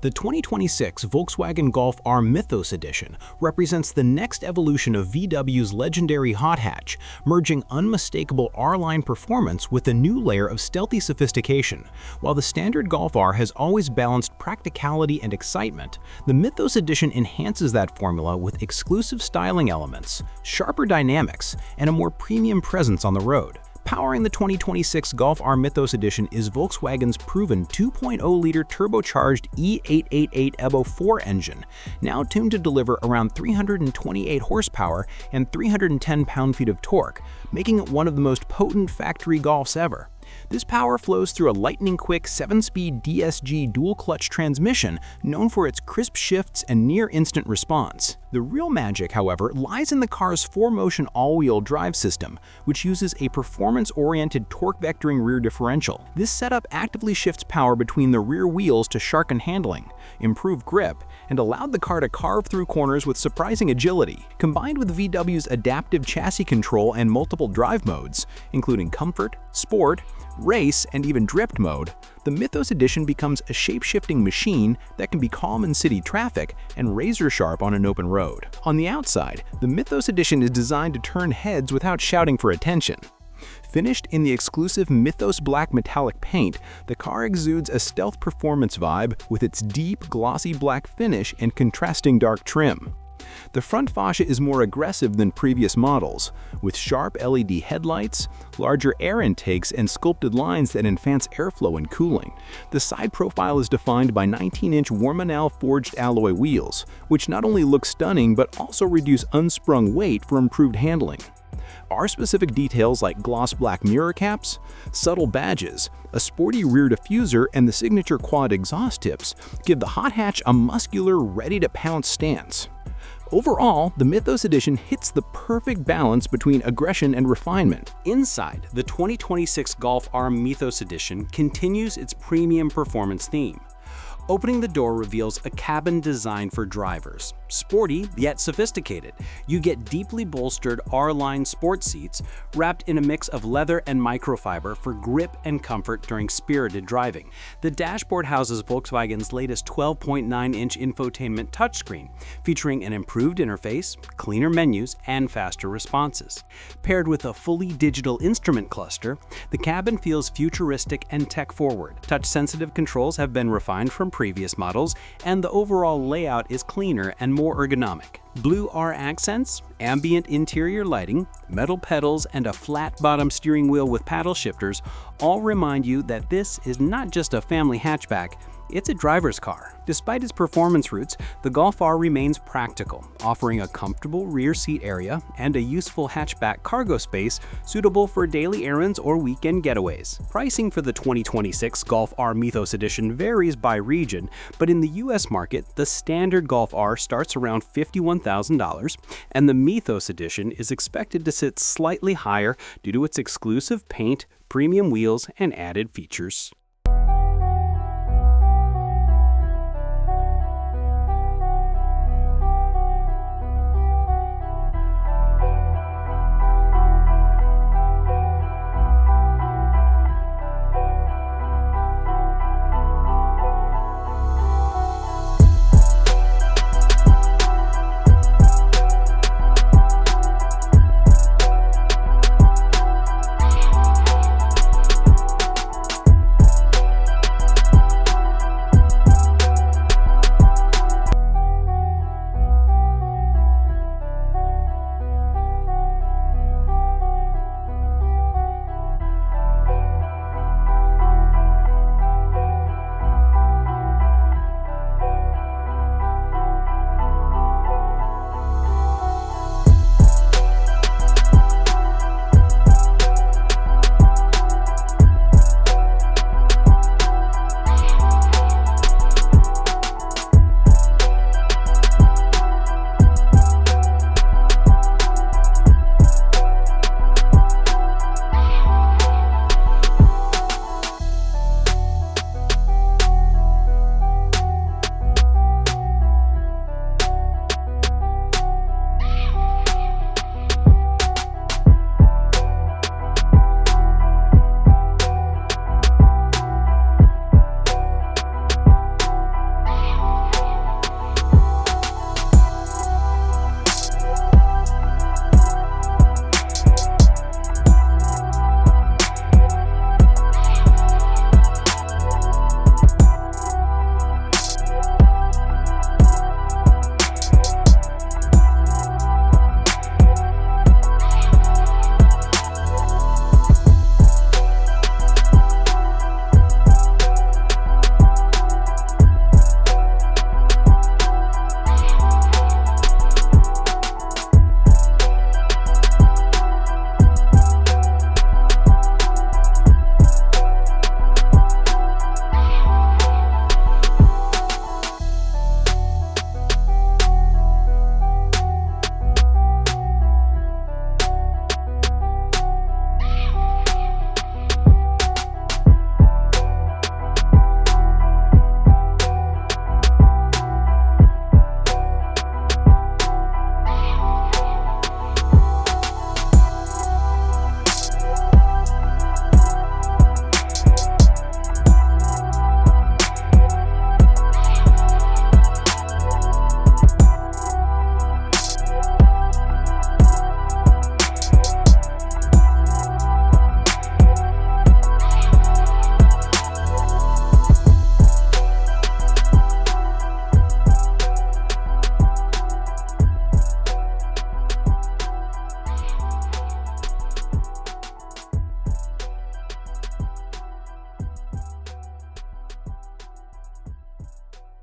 The 2026 Volkswagen Golf R Mythos edition represents the next evolution of VW's legendary hot hatch, merging unmistakable R-line performance with a new layer of stealthy sophistication. While the standard Golf R has always balanced practicality and excitement, the Mythos edition enhances that formula with exclusive styling elements, sharper dynamics, and a more premium presence on the road. Powering the 2026 Golf R Mythos edition is Volkswagen's proven 2.0-liter turbocharged E888 EBO 4 engine, now tuned to deliver around 328 horsepower and 310 pound-feet of torque, making it one of the most potent factory Golfs ever. This power flows through a lightning-quick 7-speed DSG dual-clutch transmission known for its crisp shifts and near-instant response. The real magic, however, lies in the car's 4-motion all-wheel drive system, which uses a performance-oriented torque-vectoring rear differential. This setup actively shifts power between the rear wheels to sharpen handling, improve grip, and allowed the car to carve through corners with surprising agility. Combined with VW's adaptive chassis control and multiple drive modes, including comfort, sport, race, and even drift mode, the Mythos edition becomes a shape-shifting machine that can be calm in city traffic and razor-sharp on an open road. On the outside, the Mythos edition is designed to turn heads without shouting for attention. Finished in the exclusive Mythos Black Metallic paint, the car exudes a stealth performance vibe with its deep, glossy black finish and contrasting dark trim. The front fascia is more aggressive than previous models, with sharp LED headlights, larger air intakes, and sculpted lines that enhance airflow and cooling. The side profile is defined by 19-inch Wormanel forged alloy wheels, which not only look stunning but also reduce unsprung weight for improved handling. R-specific details like gloss black mirror caps, subtle badges, a sporty rear diffuser, and the signature quad exhaust tips give the hot hatch a muscular, ready-to-pounce stance. Overall, the Mythos edition hits the perfect balance between aggression and refinement. Inside, the 2026 Golf R Mythos edition continues its premium performance theme. Opening the door reveals a cabin designed for drivers. Sporty, yet sophisticated. You get deeply bolstered R-line sport seats wrapped in a mix of leather and microfiber for grip and comfort during spirited driving. The dashboard houses Volkswagen's latest 12.9-inch infotainment touchscreen, featuring an improved interface, cleaner menus, and faster responses. Paired with a fully digital instrument cluster, the cabin feels futuristic and tech-forward. Touch-sensitive controls have been refined from previous models, and the overall layout is cleaner and more ergonomic. Blue R accents, ambient interior lighting, metal pedals, and a flat-bottom steering wheel with paddle shifters all remind you that this is not just a family hatchback, it's a driver's car. Despite its performance roots, the Golf R remains practical, offering a comfortable rear seat area and a useful hatchback cargo space suitable for daily errands or weekend getaways. Pricing for the 2026 Golf R Mythos edition varies by region, but in the US market, the standard Golf R starts around $51,000, and the Mythos edition is expected to sit slightly higher due to its exclusive paint, premium wheels, and added features.